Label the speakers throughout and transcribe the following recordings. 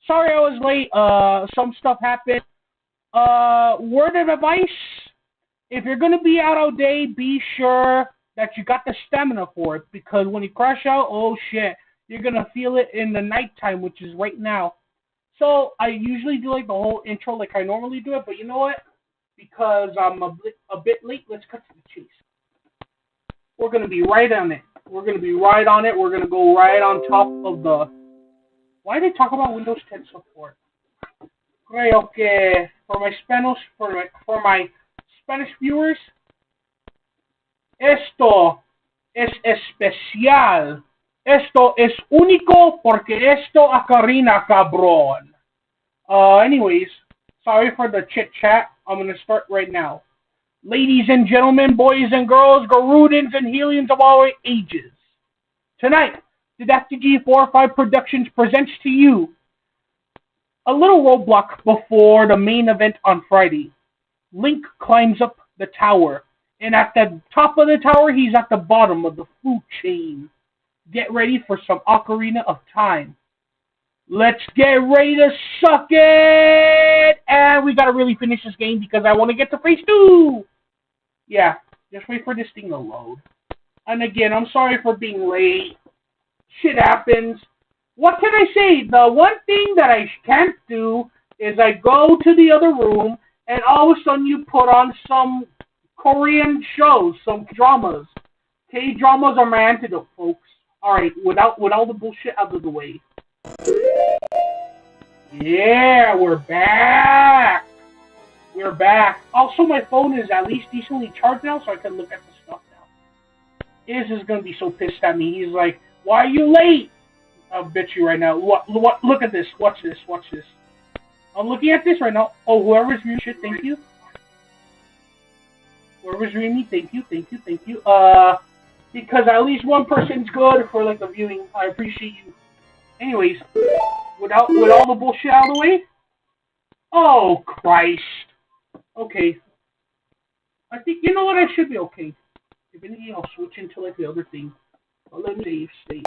Speaker 1: Sorry I was late. Some stuff happened. Word of advice: if you're gonna be out all day, be sure that you got the stamina for it, because when you crash out, oh shit, you're gonna feel it in the nighttime, which is right now. So I usually do like the whole intro like I normally do it, but you know what? Because I'm a bit late, let's cut to the chase. We're gonna be right on it. We're gonna be right on it. We're gonna go right on top of the. Why did they talk about Windows 10 support? Creo que for my Spanish viewers, esto es especial. Esto es único porque esto Ocarina, cabrón. Anyways, sorry for the chit chat. I'm gonna start right now. Ladies and gentlemen, boys and girls, Garudans and Helians of all ages. Tonight, Didactic G45 Productions presents to you a little roadblock before the main event on Friday. Link climbs up the tower, and at the top of the tower, he's at the bottom of the food chain. Get ready for some Ocarina of Time. Let's get ready to suck it! And we gotta really finish this game because I want to get to phase 2! Yeah, just wait for this thing to load. And again, I'm sorry for being late. Shit happens. What can I say? The one thing that I can't do is I go to the other room and all of a sudden you put on some Korean shows, some dramas. K-dramas are my antidote, folks. Alright, with all the bullshit out of the way. Yeah, we're back! We're back. Also, my phone is at least decently charged now, so I can look at the stuff now. Iz is gonna be so pissed at me. He's like, why are you late? I'll bet you right now. What? Look at this. Watch this. Watch this. I'm looking at this right now. Oh, whoever's viewing shit, thank you. Whoever's viewing me, thank you. Because at least one person's good for like the viewing. I appreciate you. Anyways, with all the bullshit out of the way. Oh Christ. Okay. I think you know what, I should be okay. If anything, I'll switch into like the other thing. But let me save.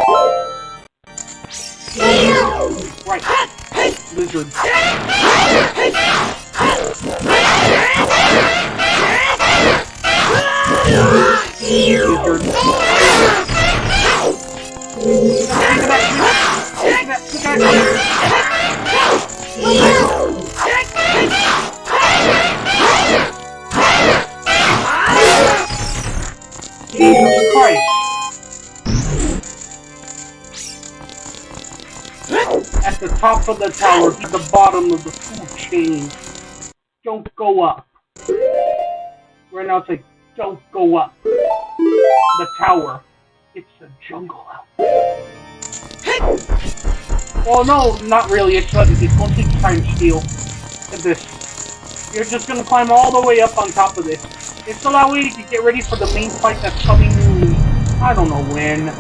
Speaker 1: Right. Lizard. Jesus Christ. At the top of the tower, at the bottom of the food chain. Don't go up. Right now it's like, don't go up. The tower. It's a jungle out there. Well, no, not really. It's mostly time steal. Look at this. You're just gonna climb all the way up on top of this. It's so that way you can get ready for the main fight that's coming. I don't know when.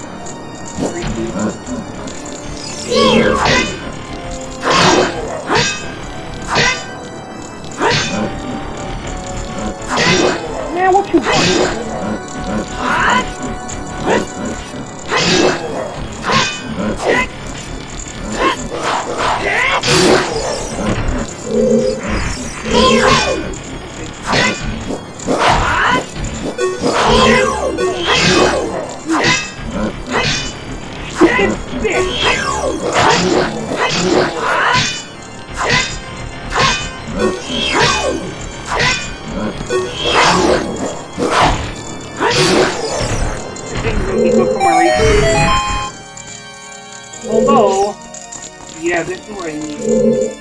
Speaker 1: Man, what you want? Although, yeah, this is what I need.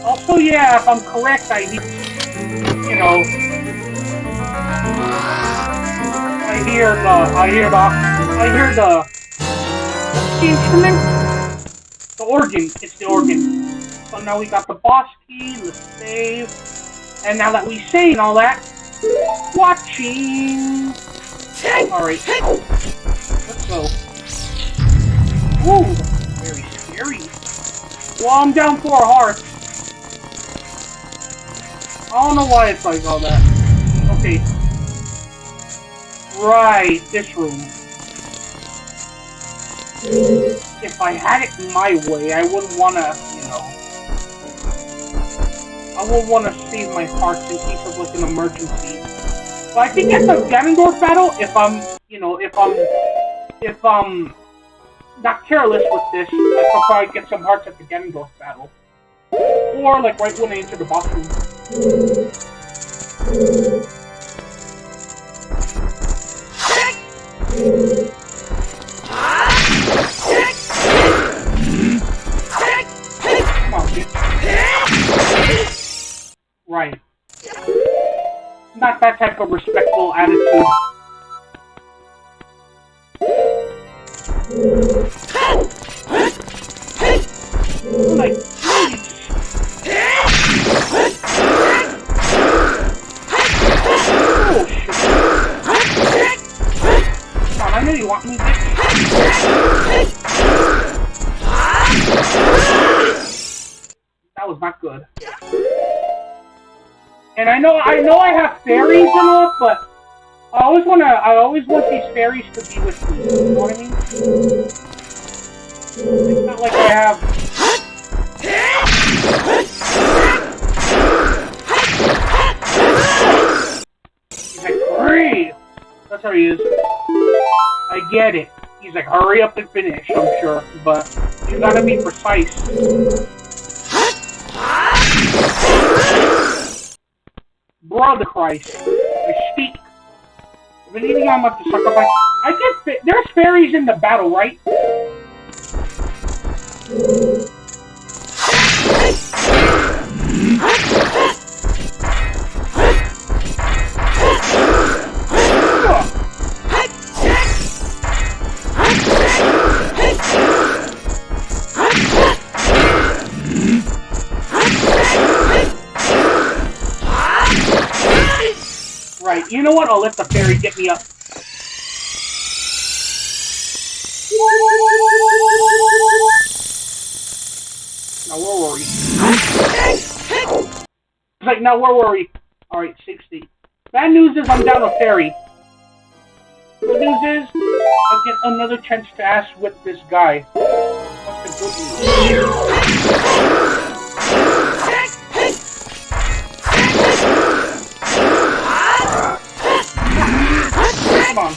Speaker 1: Also, yeah, if I'm correct, I need, you know, I hear the instrument, the organ. It's the organ. So now we got the boss key. Let's save. And now that we save and all that, watching. All right, let's go. Ooh, very scary. Well, I'm down 4 hearts. I don't know why it's like all that. Okay. Right, this room. if I had it my way, I wouldn't want to, I would want to save my hearts in case of like an emergency. But I think at the Ganondorf battle, if I'm not careless with this, I could probably get some hearts at the Ganondorf battle. Or like right when I enter the boss room. Come on, bitch. Right. Not that type of respectful attitude. Like, oh shit. Come on, I know you want me, bitch. That was not good. And I know I have fairies and all, but I always want these fairies to be with me. You know what I mean? It's not like I have. He's like, hurry! That's how he is. I get it. He's like, hurry up and finish, I'm sure. But you gotta be precise. Brother Christ, I speak. If anything, I'm about to sacrifice. There's fairies in the battle, right? Right, you know what? I'll let the fairy get me up. Now where were we? It's like, now where were we? Alright, 60. Bad news is I'm down a fairy. Good news is, I'll get another chance to ask with this guy. What's the good news? Come on.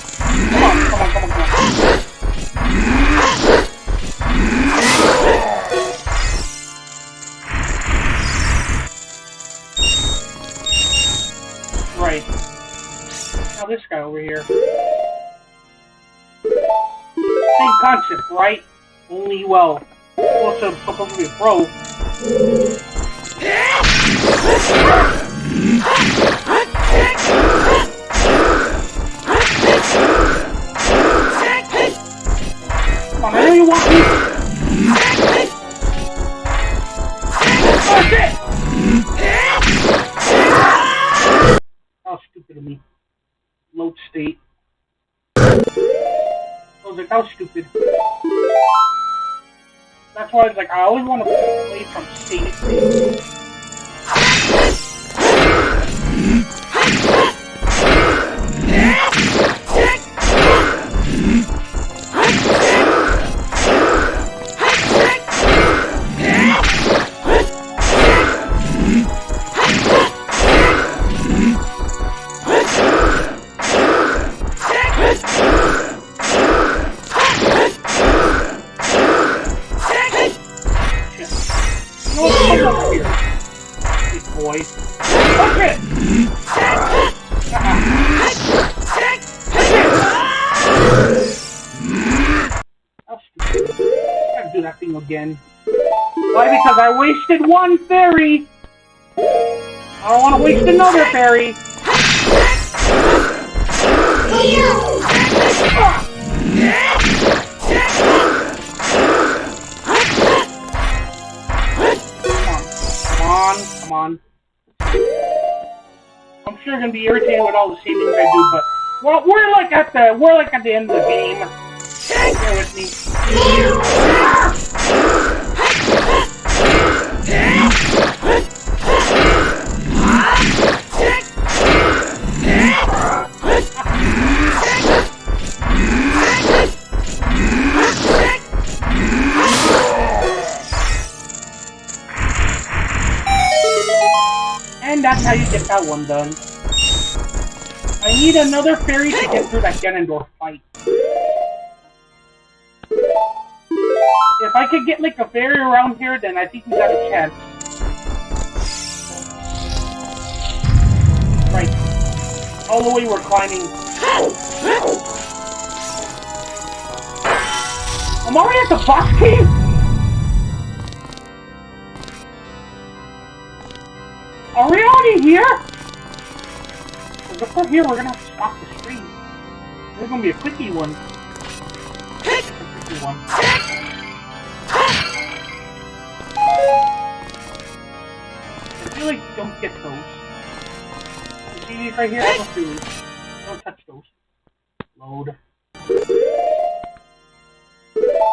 Speaker 1: Right. Now this guy over here. Same concept, right? Only, well, also supposed to be a pro. Come on, I know you want me. Oh shit! That was stupid of me. Load state. I was like, that was stupid. That's why I was like, I always want to play from state to state. Again. Why? Because I wasted one fairy. I don't want to waste another fairy. Come on. I'm sure you're gonna be irritated with all the savings I do, but we're like at the end of the game. Bear with me. assuming that's how you get that one done. I need another fairy to get through that Ganondorf fight. If I could get like a fairy around here, then I think we got a chance. Right. All the way we're climbing. I'm already at the boss cave? Are we already here? Because if we're here, we're gonna have to stop the stream. This is gonna be a quickie one. I feel like you don't get those. You see these right here? I don't do these. Don't touch those. Load.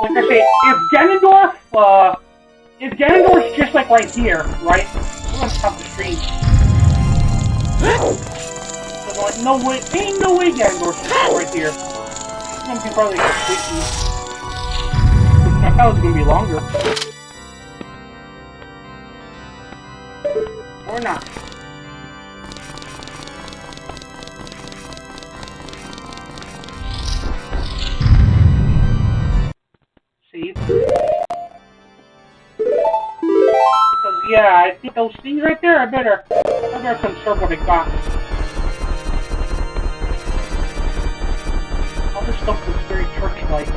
Speaker 1: Like I say, if Ganondorf's just like right here, right? We're gonna stop the stream. So like, no way, ain't no way Ganondorf's just right here. It's gonna be probably like a quickie. I thought it was gonna be longer. Or not. See? Because yeah, I think those things right there, I better conserve what I got. All this stuff looks very church-like.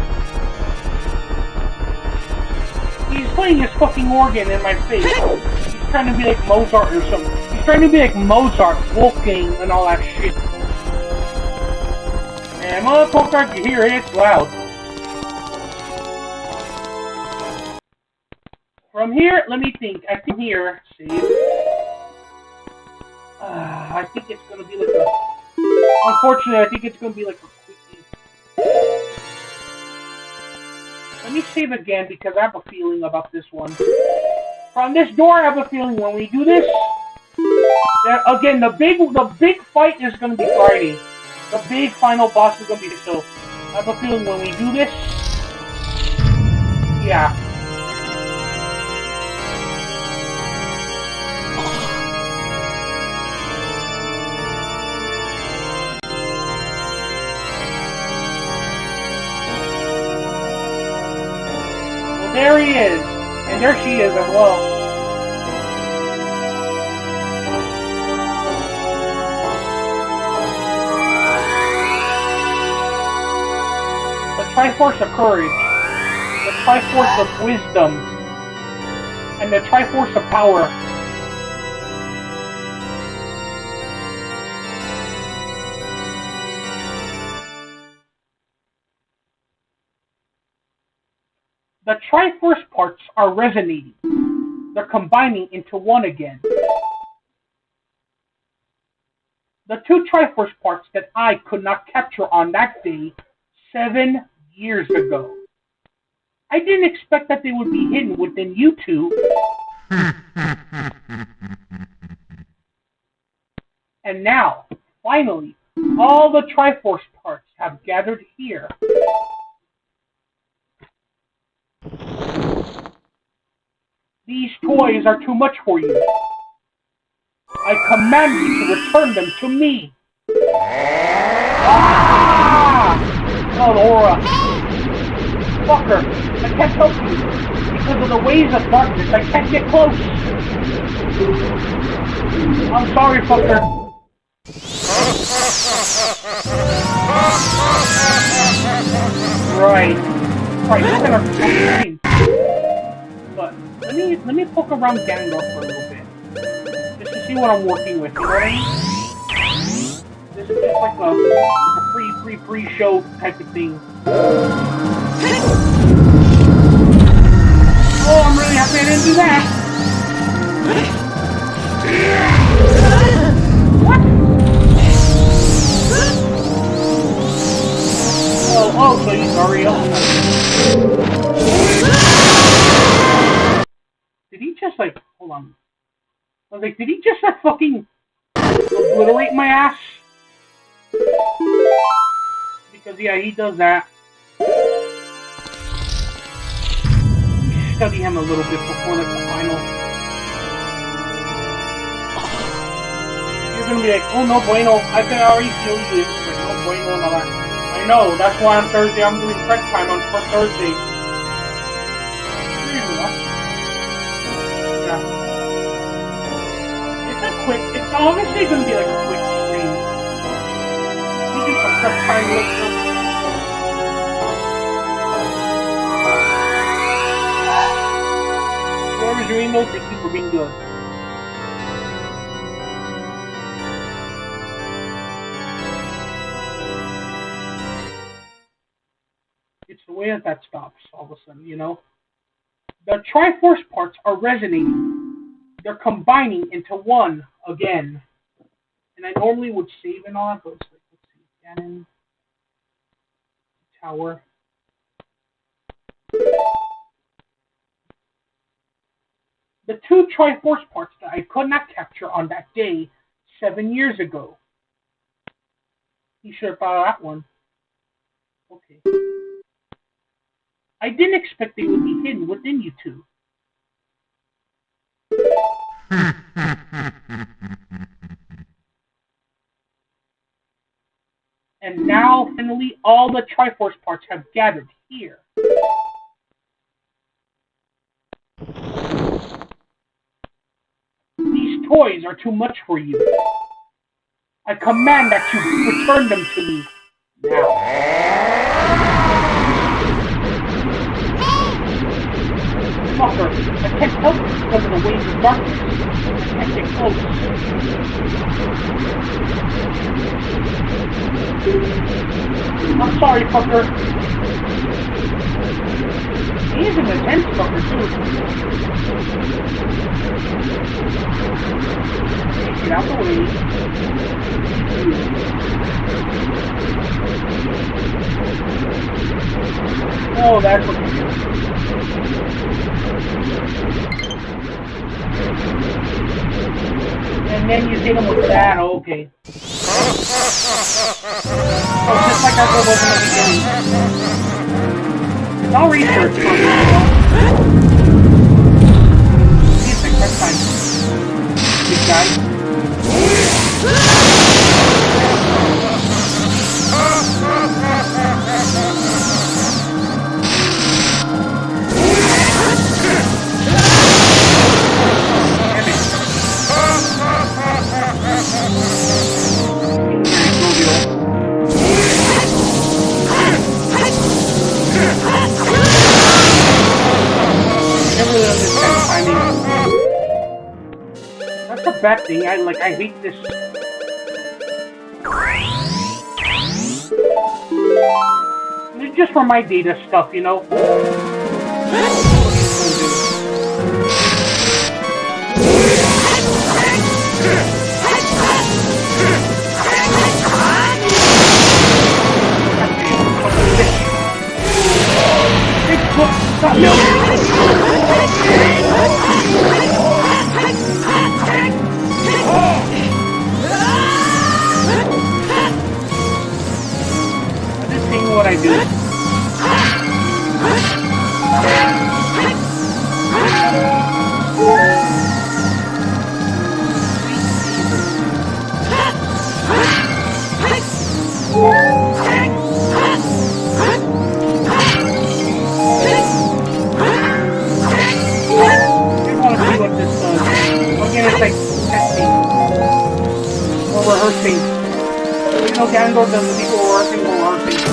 Speaker 1: He's playing his fucking organ in my face. He's trying to be like Mozart or something. He's trying to be like Mozart, Wolfgang, and all that shit. And motherfucker, you hear it, it's loud. From here, let me think. I think here, see. I think it's gonna be like a. Unfortunately, I think it's gonna be like a quickie. Let me save again because I have a feeling about this one. From this door, I have a feeling when we do this, that again the big fight is gonna be Friday. The big final boss is gonna be this. So I have a feeling when we do this, yeah. There he is, and there she is as well. The Triforce of Courage, the Triforce of Wisdom, and the Triforce of Power. The Triforce parts are resonating. They're combining into one again. The two Triforce parts that I could not capture on that day 7 years ago. I didn't expect that they would be hidden within you two. And now, finally, all the Triforce parts have gathered here. These toys are too much for you. I command you to return them to me. Ah! Oh, Laura. Fucker, I can't help you. Because of the waves of darkness, I can't get close. I'm sorry, fucker. Right, look at our screen. But let me poke around Ganondorf for a little bit. Just to see what I'm working with, you know what I mean? This is just like a pre-show type of thing. Oh, I'm really happy I didn't do that! What? Oh, so he's already up. Did he just like, hold on. I was like, did he just like fucking obliterate my ass? Because yeah, he does that. Study him a little bit before the final. You're gonna be like, oh no bueno, I can already feel you. Like, no bueno and all that. I know, that's why on Thursday I'm doing prep time for Thursday. Yeah. It's a quick, it's obviously gonna be like a quick stream. We do some prep time with stuff. Whoever's doing those, thank you for being good. It's the way that stops all of a sudden, you know? The Triforce parts are resonating. They're combining into one again. And I normally would save and all that, but it's like, let's see, cannon, tower. The two Triforce parts that I could not capture on that day 7 years ago. You should have thought of that one. Okay. I didn't expect they would be hidden within you two. And now, finally, all the Triforce parts have gathered here. These toys are too much for you. I command that you return them to me now. Fucker, I can't help it because of the waves of darkness. I can't get close. I'm sorry, fucker. He is an intense fucker, too. Get out the way. Oh, that's what you do. And then you hit him with that, okay. Oh, just like I was in the beginning. I'll research for you, you know. See if next time. Big guy. That's a bad thing. I hate this. It's just for my data stuff, you know. Stop what I do. Again, it's like testing or rehearsing. You know, Ganondorf does the people rehearsing or rehearsing.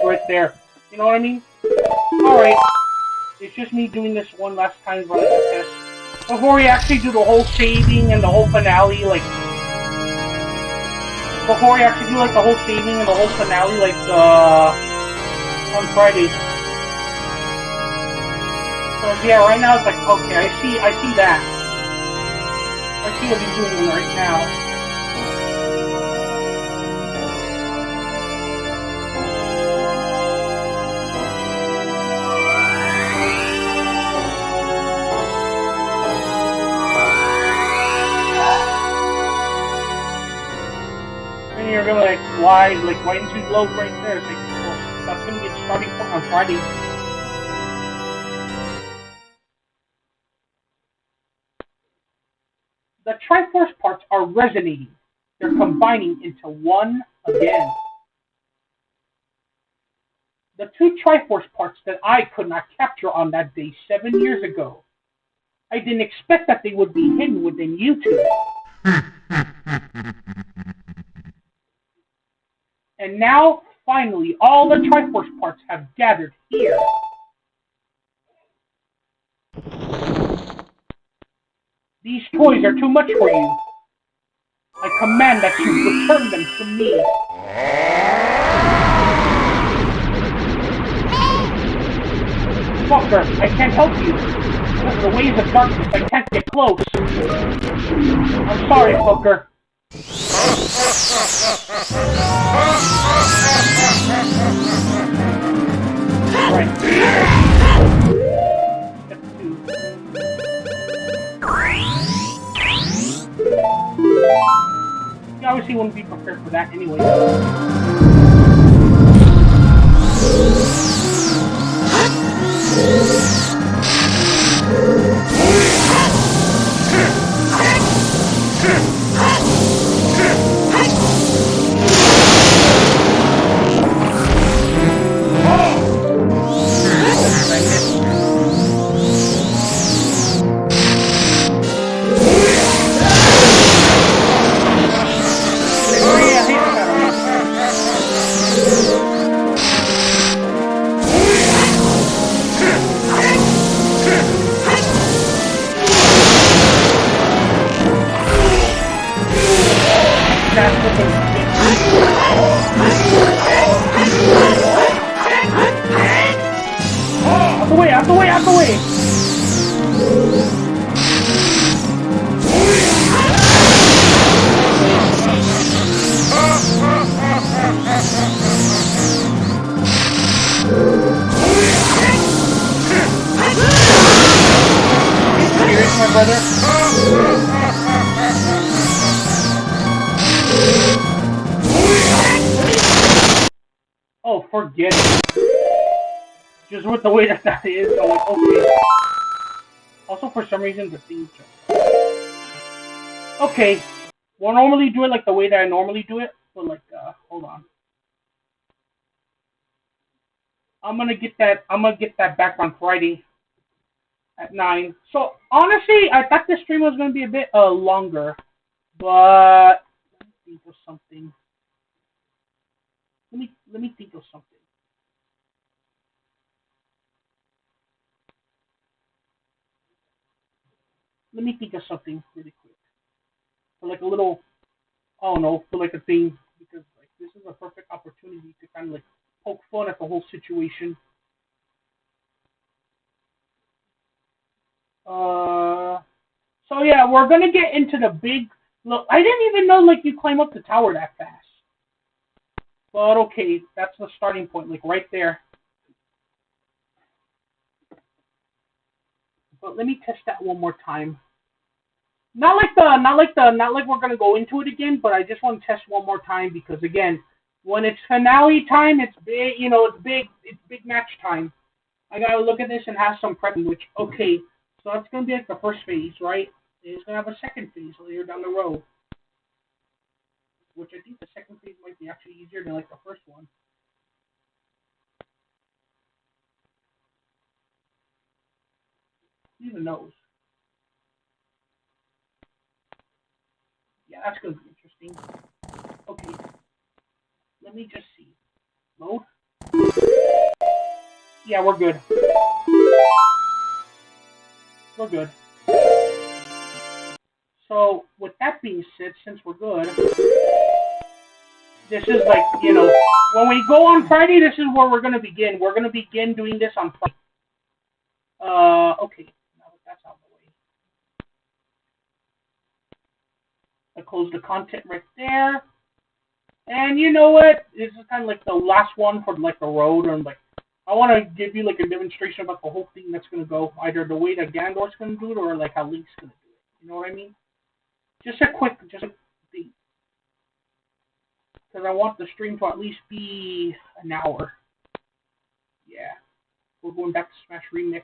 Speaker 1: Right there. You know what I mean? Alright. It's just me doing this one last time running the test. before we actually do the whole saving and the whole finale, like before we actually do like the whole saving and the whole finale, like on Friday. So yeah, right now it's like okay, I see that. I see what he's doing right now. And you're gonna like why didn't you load right there? It's like, well, that's gonna be the starting point on Friday. The Triforce parts are resonating. They're combining into one again. The two Triforce parts that I could not capture on that day 7 years ago. I didn't expect that they would be hidden within YouTube. And now, finally, all the Triforce parts have gathered here. These toys are too much for you. I command that you return them to me. Fucker, I can't help you. Because of the waves of darkness, I can't get close. I'm sorry, fucker. Right. Step 2. You obviously wouldn't be prepared for that anyway. Out the way! Serious, my brother? Oh, forget it. Just with the way that is, I'm like, okay. Also, for some reason, the thing just... Okay. We'll normally do it like the way that I normally do it, but like, hold on. I'm gonna get that back on Friday at 9. So, honestly, I thought this stream was gonna be a bit, longer, but... Let me think of something. Let me think of something. Let me think of something really quick. For like a little, I don't know, for like a thing, because like this is a perfect opportunity to kind of like poke fun at the whole situation. So yeah, we're gonna get into the big, look, I didn't even know like you climb up the tower that fast. But okay, that's the starting point, like right there. But let me test that one more time. Not like we're gonna go into it again, but I just want to test one more time because again, when it's finale time, it's big, it's big match time. I gotta look at this and have some prep. Which okay, so that's gonna be like the first phase, right? It's gonna have a second phase later down the road, which I think the second phase might be actually easier than like the first one. Who even knows? Yeah, that's gonna be interesting. Okay, let me just see. Load. Yeah, we're good. We're good. So, with that being said, since we're good, this is like, you know, when we go on Friday, this is where we're going to begin. We're going to begin doing this on Friday. Okay, now that that's out of the way. I close the content right there. And you know what? This is kind of like the last one for like the road, and like I want to give you like a demonstration about the whole thing that's going to go, either the way that Gandor's going to do it or like how Link's going to do it. You know what I mean? Just a thing. Because I want the stream to at least be an hour. Yeah. We're going back to Smash Remix.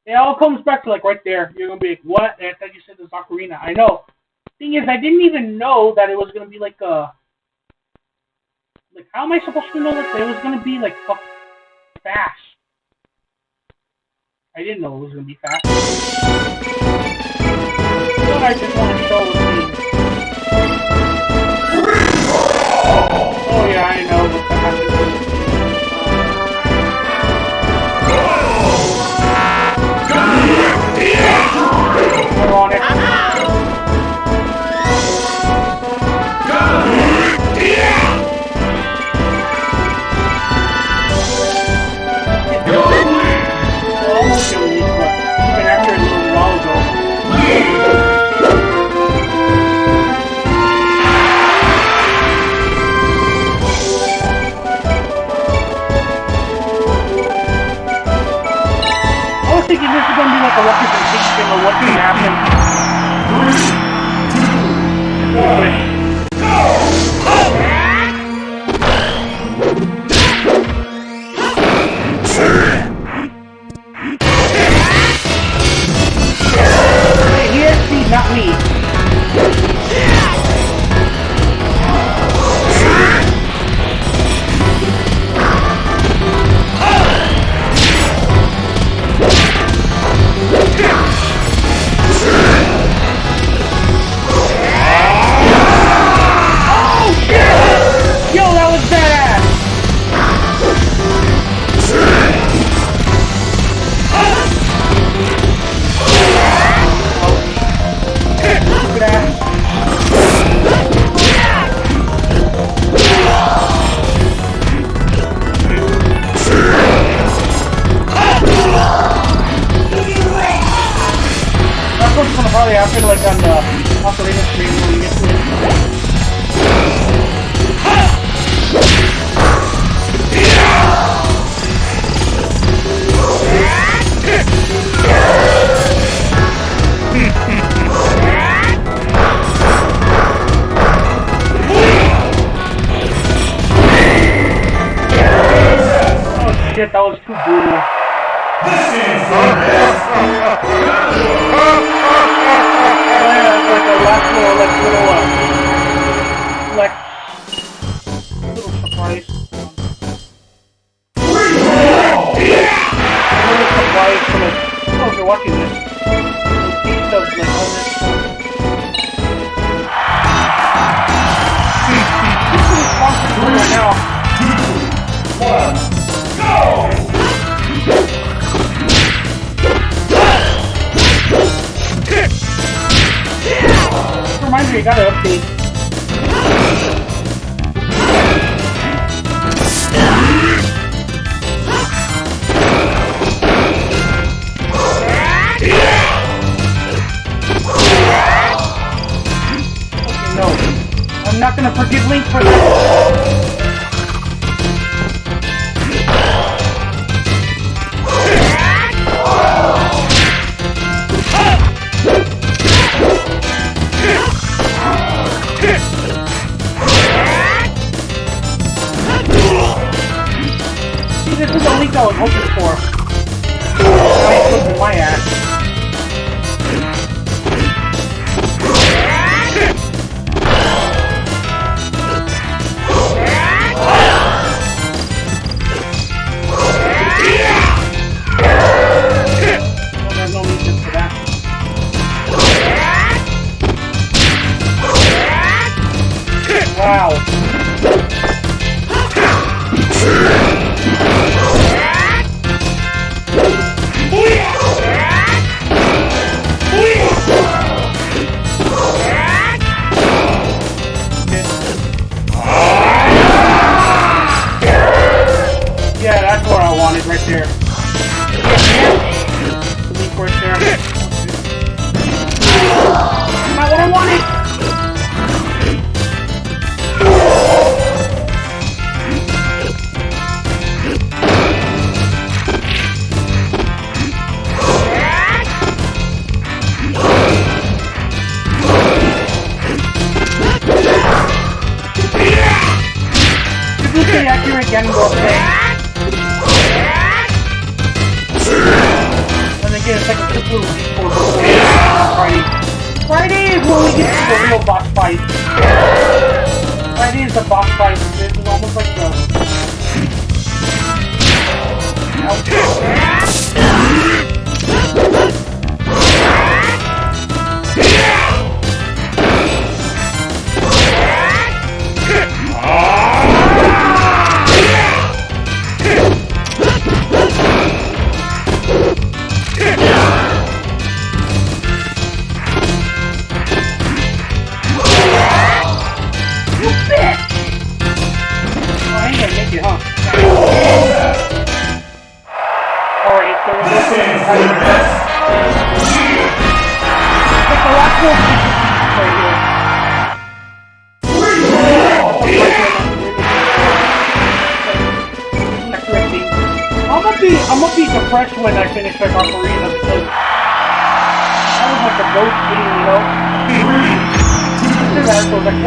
Speaker 1: It all comes back to like right there. You're going to be like, what? I thought you said the Ocarina. I know. Thing is, I didn't even know that it was going to be like a... Like, how am I supposed to know that it was going to be like fast? I didn't know it was going to be fast. But I just want to show the thing. Oh yeah, I know what that happens. We're on it. Almost killed me, but even after a little while ago. Thinking this is going to be like a representation of what's going to happen. He has to, not me. Probably happen like on the Ocarina stream when we get to it. Oh shit, that was too brutal. Last little surprise. Little surprise for like, oh, if you're watching this, a taste of like all this stuff. This is responsible right now. 1, go! Reminds me, I gotta update. Okay, no. I'm not gonna forgive Link for that. This is the Link I was hoping for. Now he's flipping my ass. we'll record on Friday. Friday is when we get to the real boss fight. Friday is the boss fight. This is almost like the... I'm gonna be depressed when I finish like Ocarina because that was like a ghost game, you know? That was like,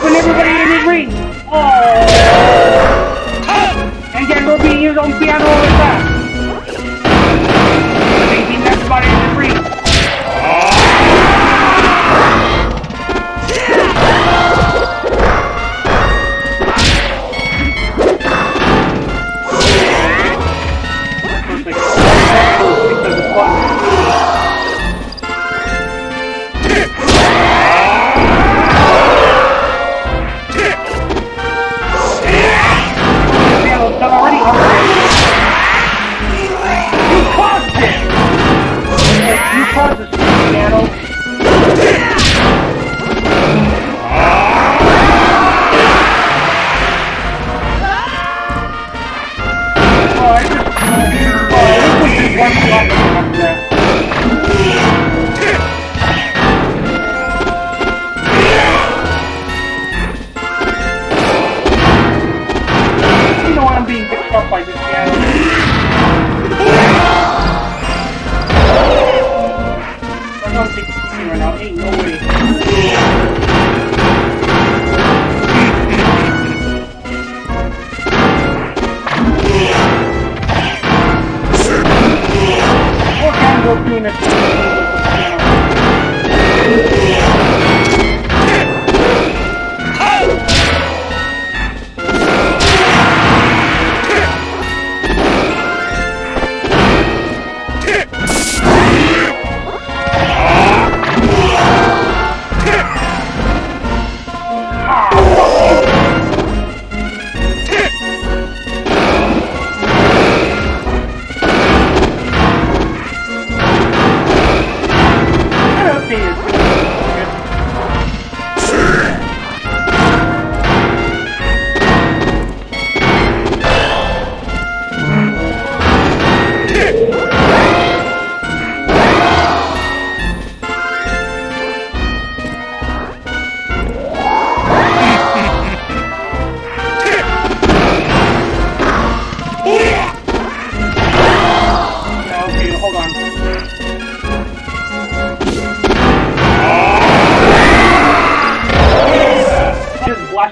Speaker 1: Open everybody in the ring! Oh! And then we'll be used on piano all the time. Making everybody in the ring.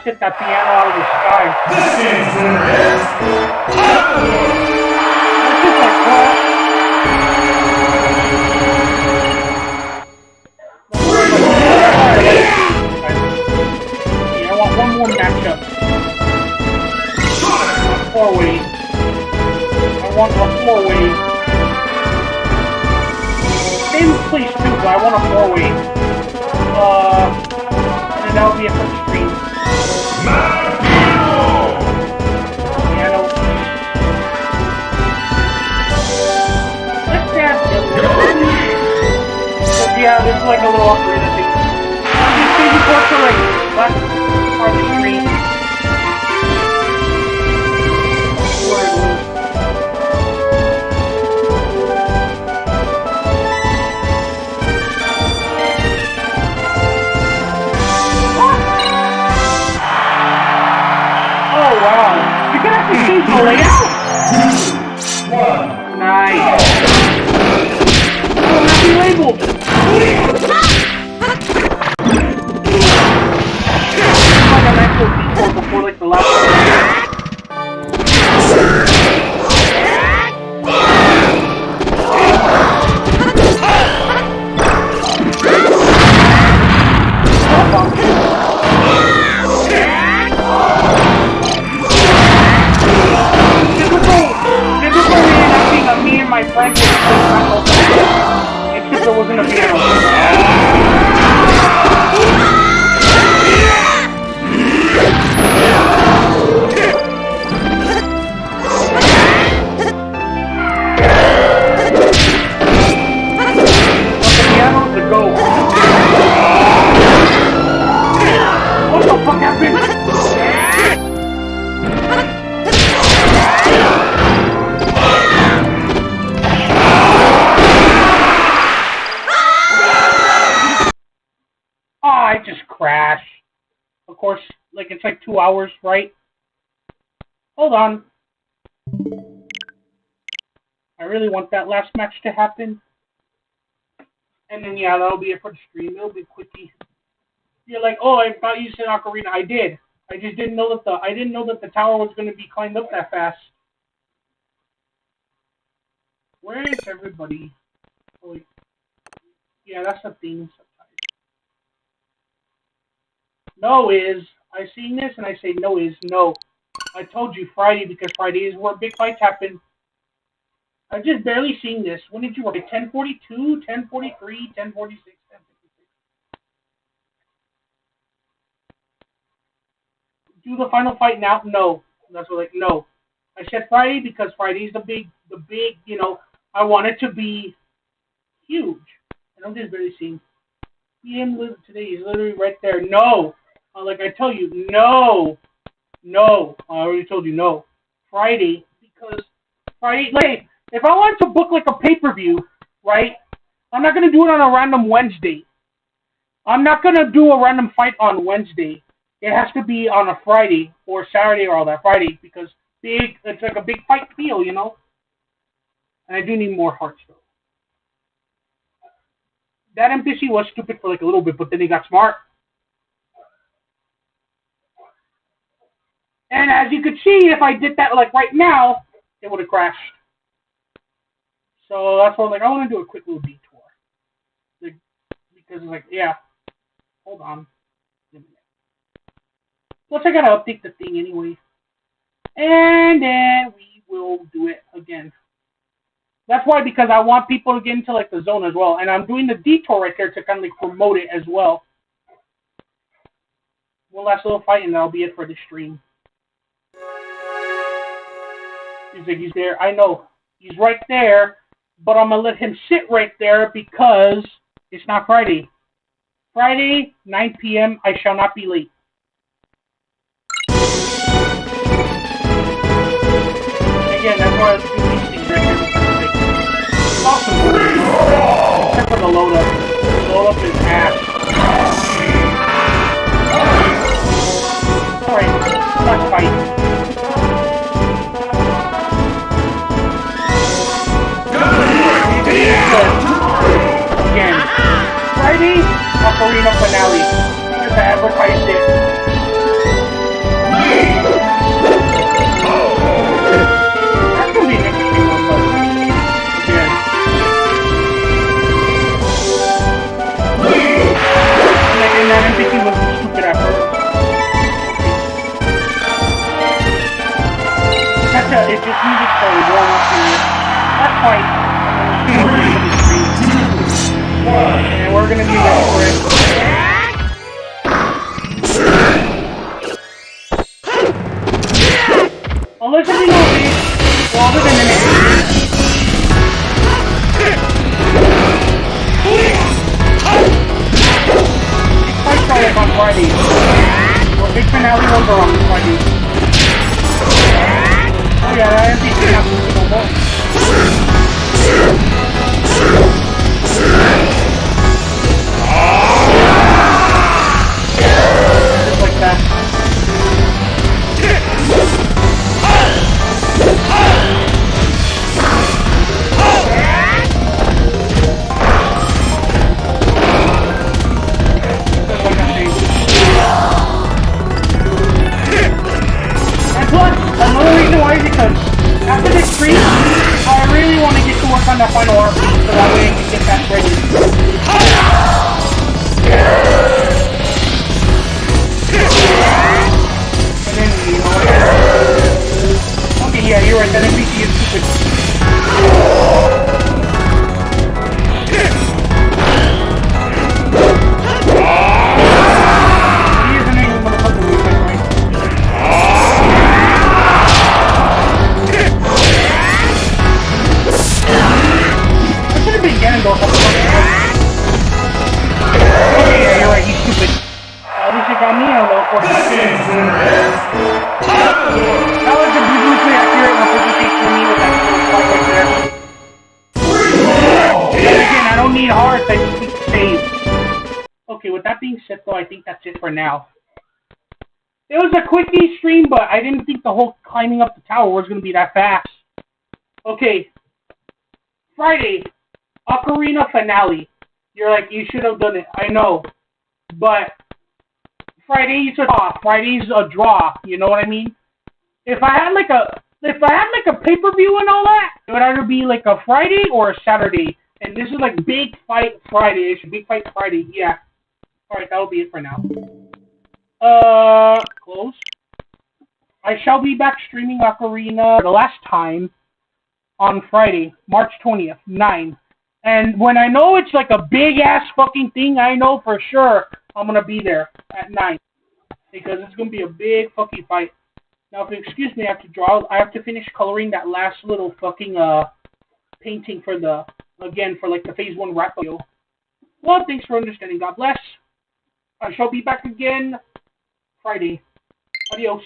Speaker 1: Hit that piano out of the sky.
Speaker 2: This answer is
Speaker 1: I want one more matchup. Four-way. I want a four-way. Same place too, but I want a four-way. And that'll be a quick stream. Piano. Let's dance. Yeah, this is like a little Ocarina thing. Just maybe go to like left part of the screen. Where it was. Oh wow! You can actually change the layout.
Speaker 2: 2, 1.
Speaker 1: Nice. Oh, happy labeled. Like an actual default before like the last one. Me and my friend except there wasn't a piano. What the fuck happened? Oh, I just crashed. Of course, like it's like 2 hours, right? Hold on. I really want that last match to happen. And then yeah, that'll be it for the stream. It'll be quickie. You're like, oh, I thought you said Ocarina. I did. I just didn't know that the tower was going to be climbed up that fast. Where is everybody? Oh, yeah, that's the thing. No is. I seen this and I say no is no. I told you Friday because Friday is where big fights happen. I just barely seen this. When did you work? 10:42, 10:43, 10:46, 10:56. Do the final fight now? No. That's what no. I said Friday because Friday's the big. I want it to be huge. And I'm just barely seeing. PM today is literally right there. No. Like I tell you, no. No. I already told you no. Friday, because Friday, like, if I want to book like a pay-per-view, right, I'm not going to do it on a random Wednesday. I'm not going to do a random fight on Wednesday. It has to be on a Friday or Saturday or all that Friday because it's like a big fight feel, you know? And I do need more hearts, though. That NPC was stupid for like a little bit, but then he got smart. And as you could see, if I did that like right now, it would have crashed. So that's why I'm like, I want to do a quick little detour. Like, because like, yeah, hold on. Plus I gotta update the thing anyway. And then we will do it again. That's why, because I want people to get into like the zone as well. And I'm doing the detour right there to kind of like promote it as well. One last little fight and that'll be it for the stream. He's like, he's there. I know. He's right there. But I'm going to let him sit right there because it's not Friday. Friday, 9 p.m., I shall not be late. Again, that's why I do these things right here. It's awesome. Except for the load up. The load up is ass. Alright, let's fight. Again, Friday, Ocarina finale. Because I advertised it. That's going to be an interesting one, but again. And that NPC was stupid at first. It just needed to warm up to that fight. And we're gonna be ready for it. Unless if we know this, well, other than this. Big fights are like on Fridays. Or big finale ones are on Fridays. Oh yeah, that NPC has to be no more. Just like that. And plus, another reason why is because after this stream, I really want to get to work on that final arc, so that way I can get that ready. And then, you know, okay, yeah, you're right, that NPC is stupid. He is an angry motherfucker, right? Ganondorf up the okay, yeah, you're right, he's stupid. At least it got me out of course. That was a brutally accurate representation of me with that fight right there. And again, I don't need hearts, I just need to save. Okay, with that being said though, I think that's it for now. It was a quickie stream, but I didn't think the whole climbing up the tower was going to be that fast. Okay. Friday. Ocarina finale. You're like, you should have done it. I know. But Friday's a draw. Friday's a draw. You know what I mean? If I had like a pay-per-view and all that, it would either be like a Friday or a Saturday. And this is like Big Fight Friday. It's Big Fight Friday. Yeah. All right, that'll be it for now. Close. I shall be back streaming Ocarina for the last time on Friday, March 20th, 9. And when I know it's like a big-ass fucking thing, I know for sure I'm going to be there at 9. Because it's going to be a big fucking fight. Now, if you excuse me, I have to finish coloring that last little fucking, painting for like the Phase 1 wrap video. Well, thanks for understanding. God bless. I shall be back again Friday. Adios.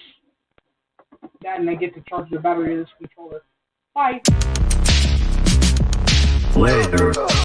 Speaker 1: That, and I get to charge the battery of this controller. Bye.
Speaker 2: Later.